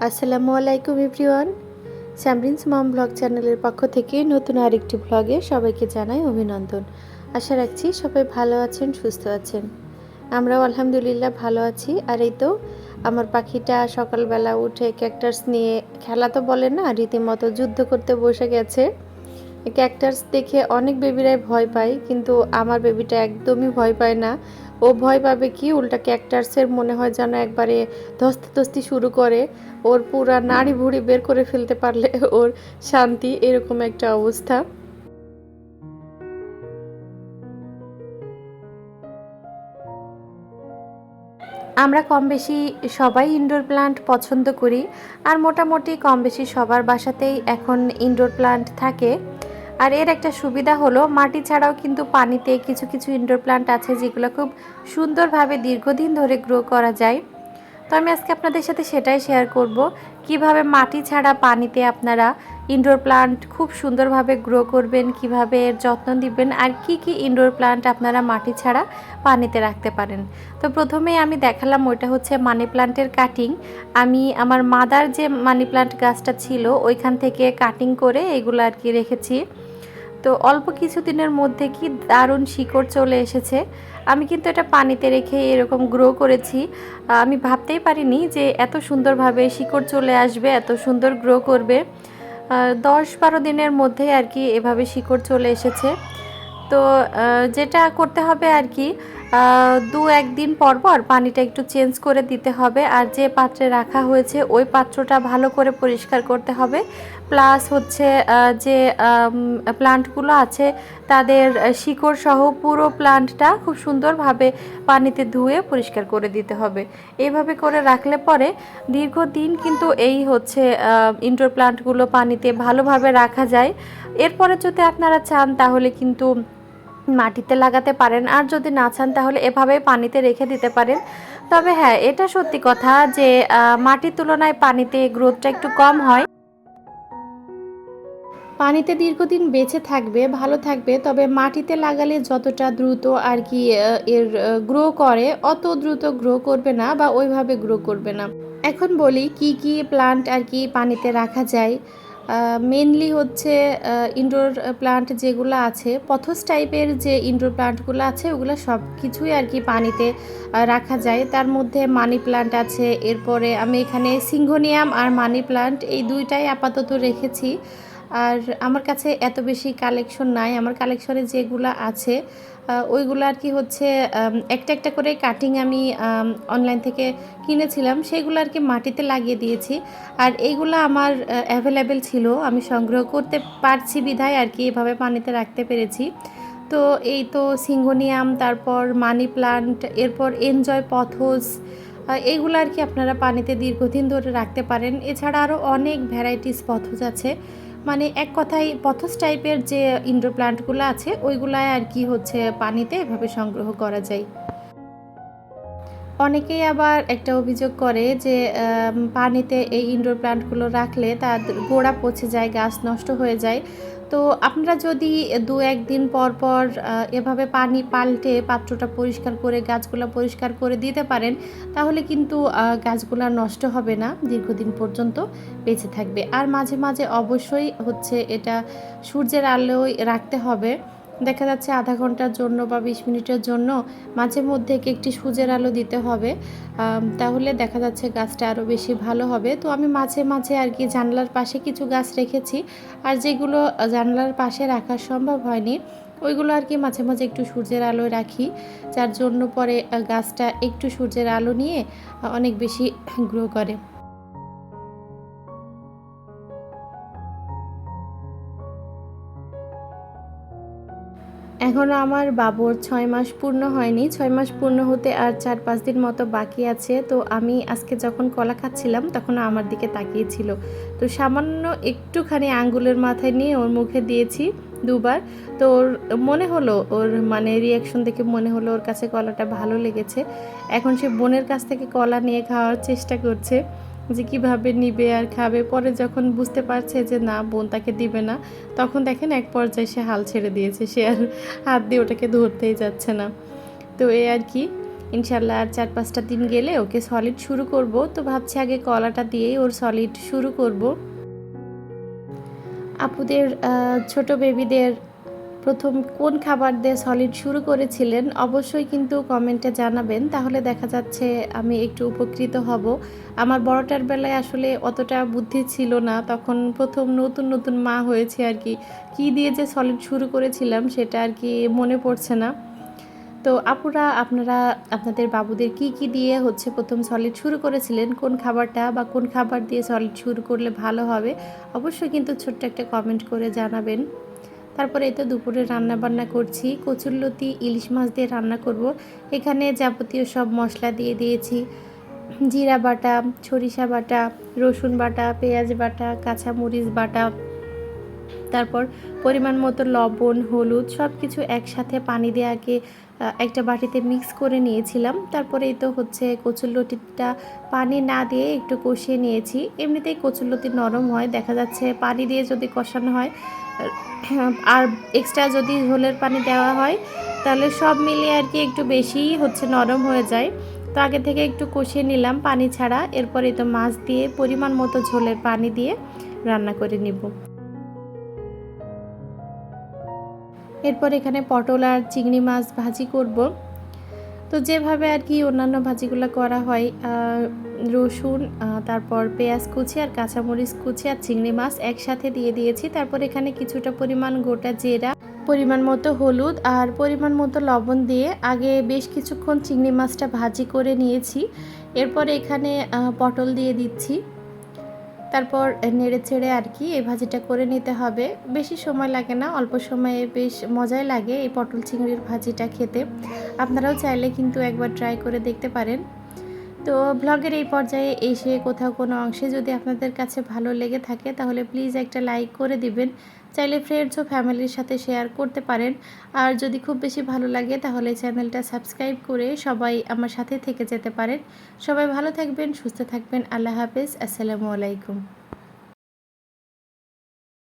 আসসালামু আলাইকুম এভরিওয়ান। স্যামরিনস মম ব্লগ চ্যানেলের পক্ষ থেকে নতুন আরেকটি ব্লগে সবাইকে জানাই অভিনন্দন। আশা রাখছি সবাই ভালো আছেন, সুস্থ আছেন। আমরাও আলহামদুলিল্লাহ ভালো আছি। আর এই তো আমার পাখিটা সকালবেলা উঠে ক্যাকটাস নিয়ে খেলা তো বলে না, রীতিমতো যুদ্ধ করতে বসে গেছে। ক্যাকটাস দেখে অনেক বেবিরাই ভয় পায়, কিন্তু আমার বেবিটা একদমই ভয় পায় না। ও ভয় পাবে কি, উল্টা ক্যাকটাসের মনে হয় যেন একবারে ধস্তাধস্তি শুরু করে। ওর পুরা নাড়ি ভুড়ি বের করে ফেলতে পারলে ওর শান্তি, এরকম একটা অবস্থা। আমরা কম বেশি সবাই ইনডোর প্লান্ট পছন্দ করি, আর মোটামুটি কম বেশি সবার বাসাতেই এখন ইনডোর প্লান্ট থাকে। আর এর একটা সুবিধা হলো মাটি ছাড়াও কিন্তু পানিতে কিছু কিছু ইনডোর প্লান্ট আছে যেগুলো খুব সুন্দরভাবে দীর্ঘদিন ধরে গ্রো করা যায়। তো আমি আজকে আপনাদের সাথে সেটাই শেয়ার করব, কিভাবে মাটি ছাড়া পানিতে আপনারা ইনডোর প্লান্ট খুব সুন্দরভাবে গ্রো করবেন, কিভাবে এর যত্ন দিবেন, আর কি কি ইনডোর প্লান্ট আপনারা মাটি ছাড়া পানিতে রাখতে পারেন। তো প্রথমেই আমি দেখালাম ওইটা হচ্ছে মানি প্লান্টের কাটিং। আমি আমার মাদার যে মানি প্লান্ট গাছটা ছিল ওইখান থেকে কাটিং করে এগুলো আর কি রেখেছি। তো অল্প কিছুদিনের মধ্যে কি দারুণ শিকড় চলে এসেছে। আমি কিন্তু এটা পানিতে রেখে এরকম গ্রো করেছি। আমি ভাবতেই পারিনি যে এত সুন্দরভাবে শিকড় চলে আসবে, এত সুন্দর গ্রো করবে। 10-12 দিনের মধ্যে আর কি এভাবে শিকড় চলে এসেছে। তো যেটা করতে হবে আর কি, 2-1 দিন পর পর পানিটা একটু চেঞ্জ করে দিতে হবে। আর যে পাত্রে রাখা হয়েছে ওই পাত্রটা ভালো করে পরিষ্কার করতে হবে। প্লাস হচ্ছে যে প্লান্টগুলো আছে তাদের শিকড় সহ পুরো প্লান্টটা খুব সুন্দরভাবে পানিতে ধুয়ে পরিষ্কার করে দিতে হবে। এইভাবে করে রাখলে পরে দীর্ঘদিন কিন্তু এই হচ্ছে ইনডোর প্লান্টগুলো পানিতে ভালোভাবে রাখা যায়। এরপরে যদি আপনারা চান তাহলে কিন্তু মাটিতে লাগাতে পারেন, আর যদি না চান তাহলে এভাবে পানিতে রেখে দিতে পারেন। তবে হ্যাঁ, এটা সত্যি কথা যে মাটির তুলনায় পানিতে গ্রোথটা একটু কম হয়। পানিতে দীর্ঘদিন বেঁচে থাকবে, ভালো থাকবে, তবে মাটিতে লাগালে যতটা দ্রুত আর কি এর গ্রো করে অত দ্রুত গ্রো করবে না বা ওইভাবে গ্রো করবে না। এখন বলি কি কি প্লান্ট আর কি পানিতে রাখা যায়। মেনলি হচ্ছে ইনডোর প্লান্ট যেগুলো আছে, পথস টাইপের যে ইনডোর প্লান্টগুলো আছে ওগুলো সব কিছুই আর কি পানিতে রাখা যায়। তার মধ্যে মানি প্লান্ট আছে, এরপরে আমি এখানে সিংঘোনিয়াম আর মানি প্লান্ট এই দুইটাই আপাতত রেখেছি। আর আমার কাছে এত বেশি কালেকশন নাই, আমার কালেকশনে যেগুলো আছে ওইগুলো আর কি হচ্ছে একটা একটা করে কাটিং আমি অনলাইন থেকে কিনেছিলাম, সেগুলো আর কি মাটিতে লাগিয়ে দিয়েছি। আর এইগুলো আমার অ্যাভেলেবেল ছিল, আমি সংগ্রহ করতে পারছি বিধায় আর কি এভাবে পানিতে রাখতে পেরেছি। তো এই তো সিংগোনিয়াম, তারপর মানি প্লান্ট, এরপর এনজয় পথস, এইগুলো আর কি আপনারা পানিতে দীর্ঘদিন ধরে রাখতে পারেন। এছাড়া আরও অনেক ভ্যারাইটিস পথস আছে, মানে এক কথায় পথস টাইপের যে ইনডোর প্লান্টগুলো আছে ওইগুলাই আর কি হচ্ছে পানিতে এভাবে সংগ্রহ করা যায়। অনেকেই আবার একটা অভিযোগ করে যে পানিতে এই ইনডোর প্লান্টগুলো রাখলে তার গোড়া পচে যায়, গাছ নষ্ট হয়ে যায়। তো আপনারা যদি 2-1 দিন পর পর এভাবে পানি পাল্টে পাত্রটা পরিষ্কার করে গাছগুলো পরিষ্কার করে দিতে পারেন, তাহলে কিন্তু গাছগুলো নষ্ট হবে না, দীর্ঘদিন পর্যন্ত বেঁচে থাকবে। আর মাঝে মাঝে অবশ্যই হচ্ছে এটা সূর্যের আলোয় রাখতে হবে। দেখা যাচ্ছে আধা ঘন্টার জন্য বা 20 মিনিটের জন্য মাঝে মধ্যে একটি সূর্যের আলো দিতে হবে। তাহলে দেখা যাচ্ছে গাছটা আরও বেশি ভালো হবে। তো আমি মাঝে মাঝে আর কি জানলার পাশে কিছু গাছ রেখেছি, আর যেগুলো জানলার পাশে রাখা সম্ভব হয়নি ওইগুলো আর কি মাঝে মাঝে একটু সূর্যের আলোয় রাখি, যার জন্য পরে গাছটা একটু সূর্যের আলো নিয়ে অনেক বেশি গ্রো করে। এখনও আমার বাবুর 6 মাস পূর্ণ হয়নি, 6 মাস পূর্ণ হতে আর 4-5 দিন মতো বাকি আছে। তো আমি আজকে যখন কলা খাচ্ছিলাম তখন আমার দিকে তাকিয়েছিল। তো সামান্য একটুখানি আঙ্গুলের মাথায় নিয়ে ওর মুখে দিয়েছি 2 বার। তো ওর মনে হলো, ওর মানে রিয়াকশন দেখে মনে হলো ওর কাছে কলাটা ভালো লেগেছে। এখন সে বোনের কাছ থেকে কলা নিয়ে খাওয়ার চেষ্টা করছে যে কীভাবে নিবে আর খাবে। পরে যখন বুঝতে পারছে যে না, বোন তাকে দিবে না, তখন দেখেন এক পর্যায়ে সে হাল ছেড়ে দিয়েছে, সে আর হাত দিয়ে ওটাকে ধরতেই যাচ্ছে না। তো এই আর কি। ইনশাল্লাহ আর 4-5টা দিন গেলে ওকে সলিড শুরু করব। তো ভাবছি আগে কলাটা দিয়েই ওর সলিড শুরু করব। আপুদের ছোট বেবিদের প্রথম কোন খাবার দিয়ে সলিড শুরু করেছিলেন অবশ্যই কিন্তু কমেন্টে জানাবেন, তাহলে দেখা যাচ্ছে আমি একটু উপকৃত হব। আমার বড়টার বেলায় আসলে অতটা বুদ্ধি ছিল না, তখন প্রথম নতুন নতুন মা হয়েছে আর কি, কী দিয়ে যে সলিড শুরু করেছিলাম সেটা আর কি মনে পড়ছে না। তো আপুরা আপনারা আপনাদের বাবুদের কি কি দিয়ে হচ্ছে প্রথম সলিড শুরু করেছিলেন, কোন খাবারটা বা কোন খাবার দিয়ে সলিড শুরু করলে ভালো হবে অবশ্যই কিন্তু ছোট্ট একটা কমেন্ট করে জানাবেন। তারপরে এই তো দুপুরে রান্না বান্না করছি, কচুরলতি ইলিশ মাছ দিয়ে রান্না করব। এখানে যাবতীয় সব মশলা দিয়ে দিয়েছি, জিরা বাটা, সরিষা বাটা, রসুন বাটা, পেঁয়াজ বাটা, কাঁচামরিচ বাটা, তারপর পরিমাণ মতো লবণ, হলুদ সব কিছু একসাথে পানি দিয়ে আগে একটা বাটিতে মিক্স করে নিয়েছিলাম। তারপরে এই তো হচ্ছে কচুরলতিটা পানি না দিয়ে একটু কষিয়ে নিয়েছি। এমনিতেই কচুরলতি নরম হয়, দেখা যাচ্ছে পানি দিয়ে যদি কষানো হয় আর এক্সট্রা যদি ঝোলের পানি দেওয়া হয় তাহলে সব মিলিয়ে আর কি একটু বেশিই হচ্ছে নরম হয়ে যায়। তো আগে থেকে একটু কষিয়ে নিলাম পানি ছাড়া, এরপরে তো মাছ দিয়ে পরিমাণ মতো ঝোলের পানি দিয়ে রান্না করে নেব। এরপর এখানে পটল আর চিংড়ি মাছ ভাজি করব। তো যেভাবে আর কি অন্যান্য ভাজিগুলো করা হয়, রসুন, তারপর পেঁয়াজ কুচি আর কাঁচামরিচ কুচি আর চিংড়ি মাছ একসাথে দিয়ে দিয়েছি। তারপর এখানে কিছুটা পরিমাণ গোটা জিরা, পরিমাণ মতো হলুদ আর পরিমাণ মতো লবণ দিয়ে আগে বেশ কিছুক্ষণ চিংড়ি মাছটা ভাজি করে নিয়েছি। এরপর এখানে পটল দিয়ে দিচ্ছি, তারপর নেড়ে ছেড়ে আর কি এই ভাজিটা করে নিতে হবে। বেশি সময় লাগে না, অল্প সময়ে বেশ মজাই লাগে এই পটল চিংড়ির ভাজিটা খেতে। আপনারাও চাইলে কিন্তু একবার ট্রাই করে দেখতে পারেন। তো ব্লগের এই পর্যায়ে এসে কোথাও কোনো অংশে যদি আপনাদের কাছে ভালো লেগে থাকে তাহলে প্লিজ একটা লাইক করে দিবেন। চাইলে ফ্রেন্ডস ও ফ্যামিলির সাথে শেয়ার করতে পারেন। আর যদি খুব বেশি ভালো লাগে তাহলে চ্যানেলটা সাবস্ক্রাইব করে সবাই আমার সাথে থেকে যেতে পারেন। সবাই ভালো থাকবেন, সুস্থ থাকবেন। আল্লাহ হাফেজ, আসসালামু আলাইকুম।